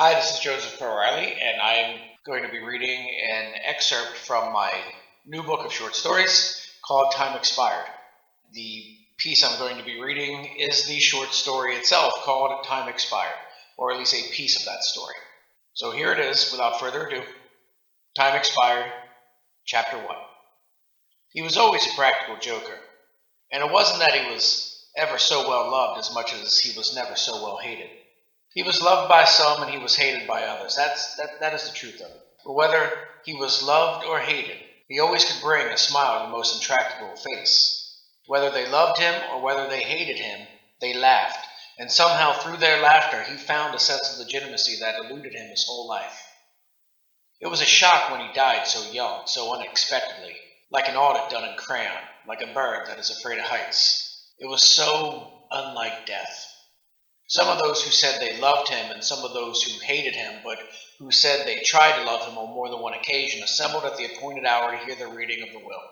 Hi, this is Joseph O'Reilly, and I'm going to be reading an excerpt from my new book of short stories called Time Expired. The piece I'm going to be reading is the short story itself called Time Expired, or at least a piece of that story. So here it is, without further ado. Time Expired, Chapter 1. He was always a practical joker, and it wasn't that he was ever so well loved as much as he was never so well hated. He was loved by some and he was hated by others. That is the truth of it. But whether he was loved or hated, he always could bring a smile to the most intractable face. Whether they loved him or whether they hated him, they laughed. And somehow through their laughter, he found a sense of legitimacy that eluded him his whole life. It was a shock when he died so young, so unexpectedly, like an audit done in crayon, like a bird that is afraid of heights. It was so unlike death. Some of those who said they loved him and some of those who hated him, but who said they tried to love him on more than one occasion, assembled at the appointed hour to hear the reading of the will.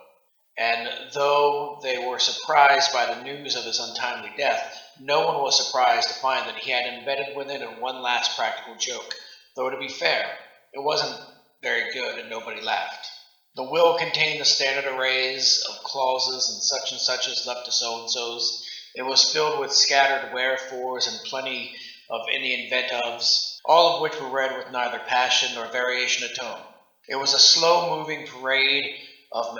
And though they were surprised by the news of his untimely death, no one was surprised to find that he had embedded within it one last practical joke, though to be fair, it wasn't very good and nobody laughed. The will contained the standard arrays of clauses and such is left to so-and-sos. It was filled with scattered wherefores and plenty of Indian invectives, all of which were read with neither passion nor variation of tone. It was a slow-moving parade of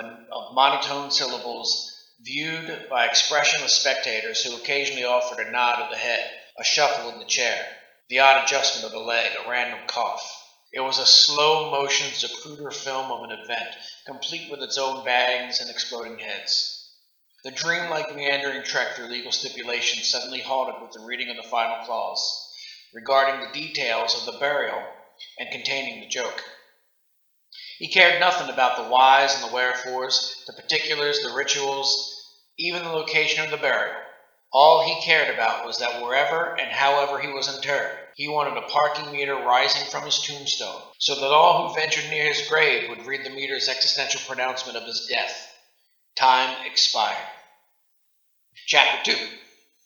monotone syllables, viewed by expressionless spectators who occasionally offered a nod of the head, a shuffle in the chair, the odd adjustment of the leg, a random cough. It was a slow-motion Zapruder film of an event, complete with its own bangs and exploding heads. The dreamlike meandering trek through legal stipulations suddenly halted with the reading of the final clause, regarding the details of the burial and containing the joke. He cared nothing about the whys and the wherefores, the particulars, the rituals, even the location of the burial. All he cared about was that wherever and however he was interred, he wanted a parking meter rising from his tombstone, so that all who ventured near his grave would read the meter's existential pronouncement of his death. Time expired. Chapter 2.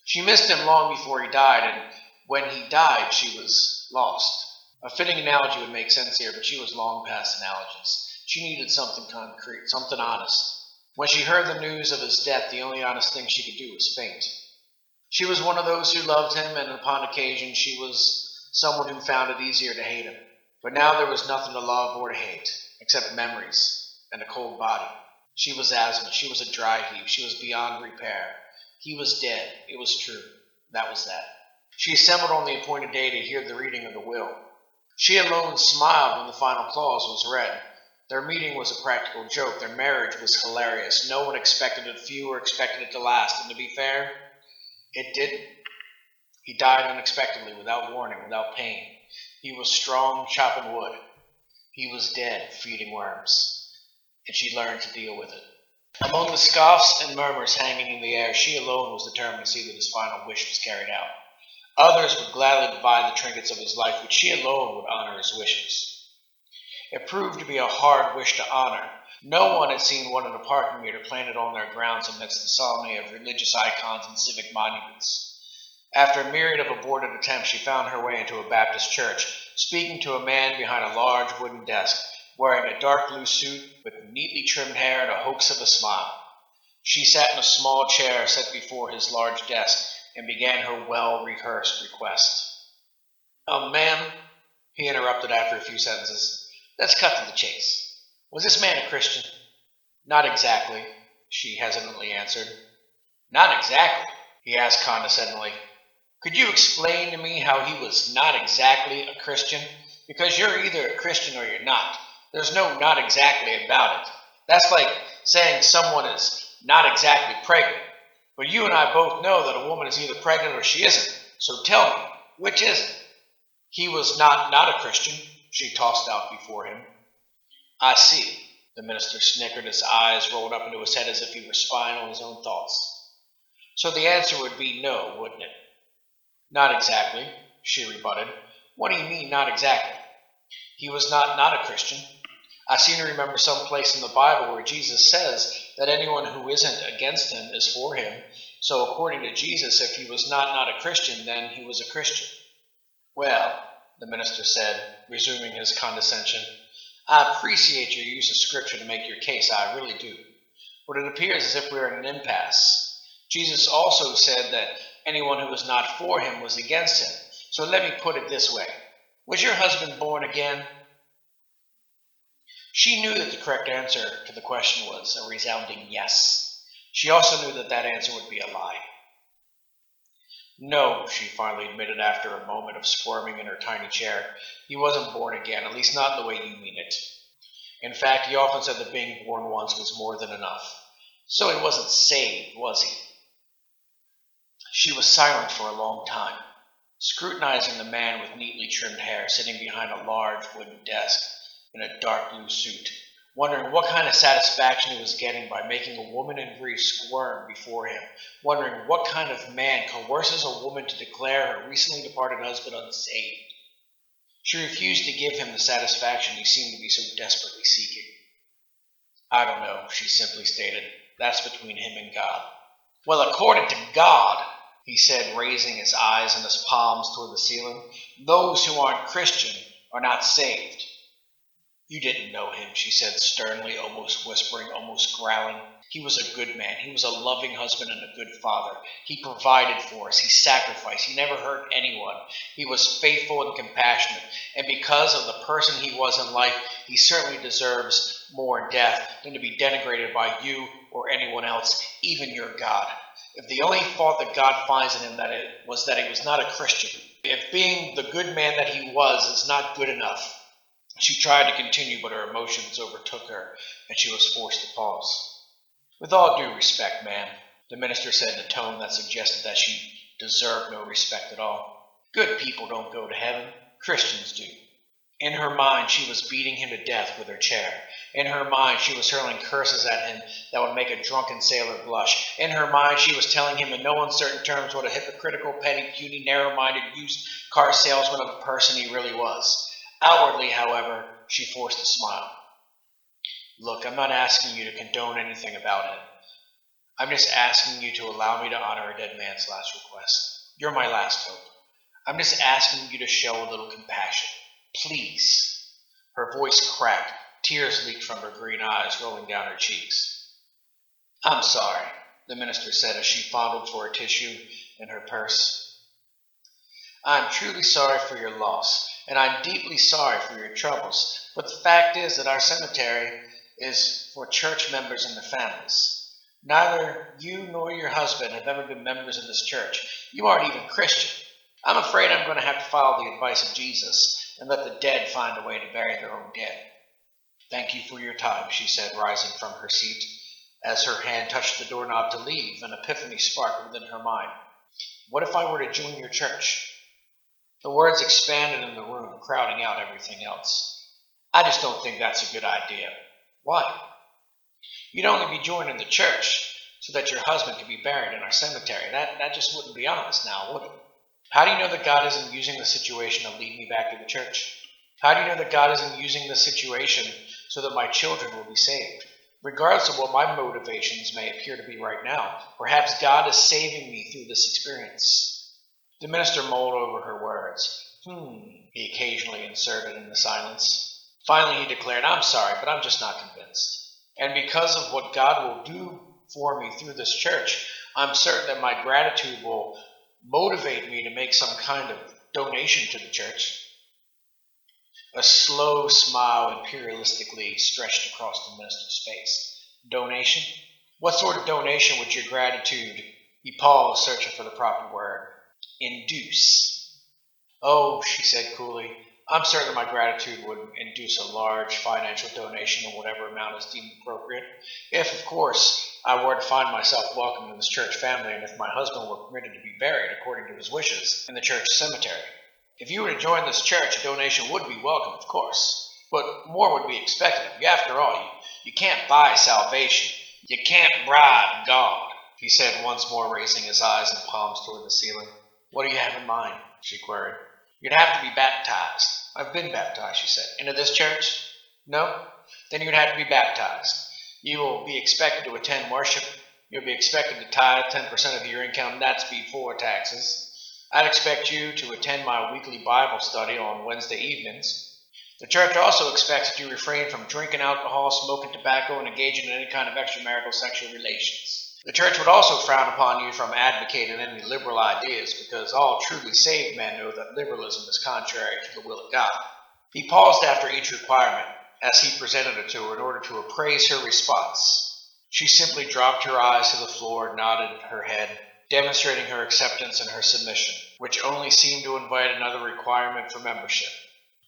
She missed him long before he died, and when he died, she was lost. A fitting analogy would make sense here, but she was long past analogies. She needed something concrete, something honest. When she heard the news of his death, the only honest thing she could do was faint. She was one of those who loved him, and upon occasion she was someone who found it easier to hate him. But now there was nothing to love or to hate, except memories and a cold body. She was asthma, she was a dry heave, she was beyond repair. He was dead, it was true, that was that. She assembled on the appointed day to hear the reading of the will. She alone smiled when the final clause was read. Their meeting was a practical joke, their marriage was hilarious. No one expected it, few expected it to last, and to be fair, it didn't. He died unexpectedly, without warning, without pain. He was strong, chopping wood. He was dead, feeding worms. And she learned to deal with it. Among the scoffs and murmurs hanging in the air, she alone was determined to see that his final wish was carried out. Others would gladly divide the trinkets of his life, but she alone would honor his wishes. It proved to be a hard wish to honor. No one had seen one in a parking meter planted on their grounds amidst the solemnity of religious icons and civic monuments. After a myriad of aborted attempts, she found her way into a Baptist church, speaking to a man behind a large wooden desk, wearing a dark blue suit with neatly trimmed hair and a hoax of a smile. She sat in a small chair set before his large desk and began her well-rehearsed request. Ma'am, he interrupted after a few sentences, let's cut to the chase. Was this man a Christian? Not exactly, she hesitantly answered. Not exactly, he asked condescendingly. Could you explain to me how he was not exactly a Christian? Because you're either a Christian or you're not. There's no not exactly about it. That's like saying someone is not exactly pregnant. But you and I both know that a woman is either pregnant or she isn't. So tell me, which is it? He was not a Christian, she tossed out before him. I see. The minister snickered, his eyes rolled up into his head as if he were spying on his own thoughts. So the answer would be no, wouldn't it? Not exactly, she rebutted. What do you mean, not exactly? He was not a Christian. I seem to remember some place in the Bible where Jesus says that anyone who isn't against him is for him. So according to Jesus, if he was not a Christian, then he was a Christian. Well, the minister said, resuming his condescension. I appreciate your use of scripture to make your case, I really do. But it appears as if we are in an impasse. Jesus also said that anyone who was not for him was against him. So let me put it this way. Was your husband born again? She knew that the correct answer to the question was a resounding yes. She also knew that that answer would be a lie. No, she finally admitted after a moment of squirming in her tiny chair. He wasn't born again, at least not the way you mean it. In fact, he often said that being born once was more than enough. So he wasn't saved, was he? She was silent for a long time, scrutinizing the man with neatly trimmed hair sitting behind a large wooden desk in a dark blue suit, wondering what kind of satisfaction he was getting by making a woman in grief squirm before him, wondering what kind of man coerces a woman to declare her recently departed husband unsaved. She refused to give him the satisfaction he seemed to be so desperately seeking. I don't know, she simply stated. That's between him and God. Well, according to God, he said, raising his eyes and his palms toward the ceiling, those who aren't Christian are not saved. You didn't know him, she said sternly, almost whispering, almost growling. He was a good man. He was a loving husband and a good father. He provided for us. He sacrificed. He never hurt anyone. He was faithful and compassionate. And because of the person he was in life, he certainly deserves more death than to be denigrated by you or anyone else, even your God. If the only fault that God finds in him was that he was not a Christian, if being the good man that he was is not good enough, she tried to continue, but her emotions overtook her, and she was forced to pause. With all due respect, ma'am, the minister said in a tone that suggested that she deserved no respect at all. Good people don't go to heaven. Christians do. In her mind, she was beating him to death with her chair. In her mind, she was hurling curses at him that would make a drunken sailor blush. In her mind, she was telling him in no uncertain terms what a hypocritical, petty, puny, narrow-minded, used car salesman of a person he really was. Outwardly, however, she forced a smile. Look, I'm not asking you to condone anything about him. I'm just asking you to allow me to honor a dead man's last request. You're my last hope. I'm just asking you to show a little compassion. Please. Her voice cracked. Tears leaked from her green eyes, rolling down her cheeks. I'm sorry, the minister said as she fondled for a tissue in her purse. I'm truly sorry for your loss, and I'm deeply sorry for your troubles. But the fact is that our cemetery is for church members and their families. Neither you nor your husband have ever been members of this church. You aren't even Christian. I'm afraid I'm going to have to follow the advice of Jesus and let the dead find a way to bury their own dead. Thank you for your time, she said, rising from her seat. As her hand touched the doorknob to leave, an epiphany sparked within her mind. What if I were to join your church? The words expanded in the room, crowding out everything else. I just don't think that's a good idea. Why? You'd only be joining the church so that your husband could be buried in our cemetery. That just wouldn't be honest now, would it? How do you know that God isn't using the situation to lead me back to the church? How do you know that God isn't using the situation so that my children will be saved? Regardless of what my motivations may appear to be right now, perhaps God is saving me through this experience. The minister mulled over her words. He occasionally inserted in the silence. Finally, he declared, I'm sorry, but I'm just not convinced. And because of what God will do for me through this church, I'm certain that my gratitude will motivate me to make some kind of donation to the church. A slow smile imperialistically stretched across the minister's face. Donation? What sort of donation would your gratitude? He paused, searching for the proper word. Induce. Oh, she said coolly, I'm certain my gratitude would induce a large financial donation in whatever amount is deemed appropriate. If, of course, I were to find myself welcome in this church family and if my husband were permitted to be buried according to his wishes in the church cemetery. If you were to join this church, a donation would be welcome, of course, but more would be expected of you. After all, you can't buy salvation. You can't bribe God, he said once more, raising his eyes and palms toward the ceiling. What do you have in mind? She queried. You'd have to be baptized. I've been baptized, she said. Into this church? No? Then you'd have to be baptized. You will be expected to attend worship. You'll be expected to tithe 10% of your income. That's before taxes. I'd expect you to attend my weekly Bible study on Wednesday evenings. The church also expects that you refrain from drinking alcohol, smoking tobacco, and engaging in any kind of extramarital sexual relations. The church would also frown upon you from advocating any liberal ideas, because all truly saved men know that liberalism is contrary to the will of God. He paused after each requirement as he presented it to her in order to appraise her response. She simply dropped her eyes to the floor and nodded her head, demonstrating her acceptance and her submission, which only seemed to invite another requirement for membership.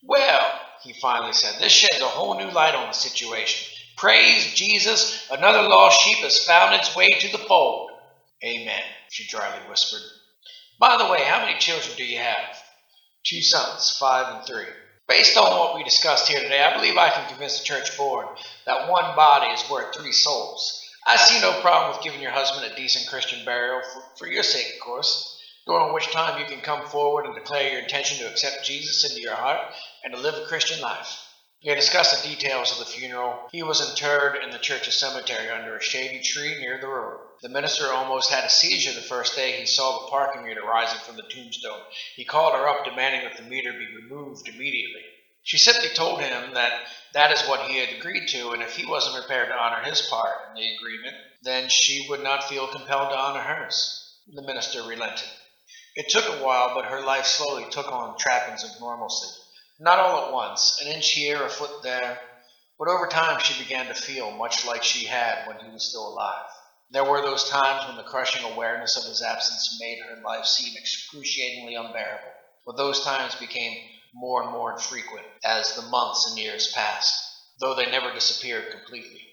"Well," he finally said, "this sheds a whole new light on the situation. Praise Jesus, another lost sheep has found its way to the fold." "Amen," she dryly whispered. "By the way, how many children do you have?" "2 sons, 5 and 3. Based on what we discussed here today, I believe I can convince the church board that one body is worth 3 souls. I see no problem with giving your husband a decent Christian burial, for your sake, of course, during which time you can come forward and declare your intention to accept Jesus into your heart and to live a Christian life." They discussed the details of the funeral. He was interred in the church's cemetery under a shady tree near the road. The minister almost had a seizure the first day he saw the parking meter rising from the tombstone. He called her up, demanding that the meter be removed immediately. She simply told him that that is what he had agreed to, and if he wasn't prepared to honor his part in the agreement, then she would not feel compelled to honor hers. The minister relented. It took a while, but her life slowly took on trappings of normalcy. Not all at once, an inch here, a foot there, but over time she began to feel much like she had when he was still alive. There were those times when the crushing awareness of his absence made her life seem excruciatingly unbearable, but those times became more and more infrequent as the months and years passed, though they never disappeared completely.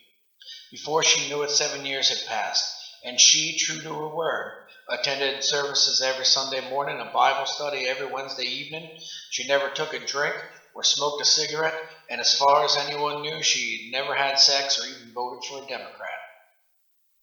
Before she knew it, 7 years had passed, and she, true to her word, attended services every Sunday morning, a Bible study every Wednesday evening. She never took a drink or smoked a cigarette, and as far as anyone knew, she never had sex or even voted for a Democrat.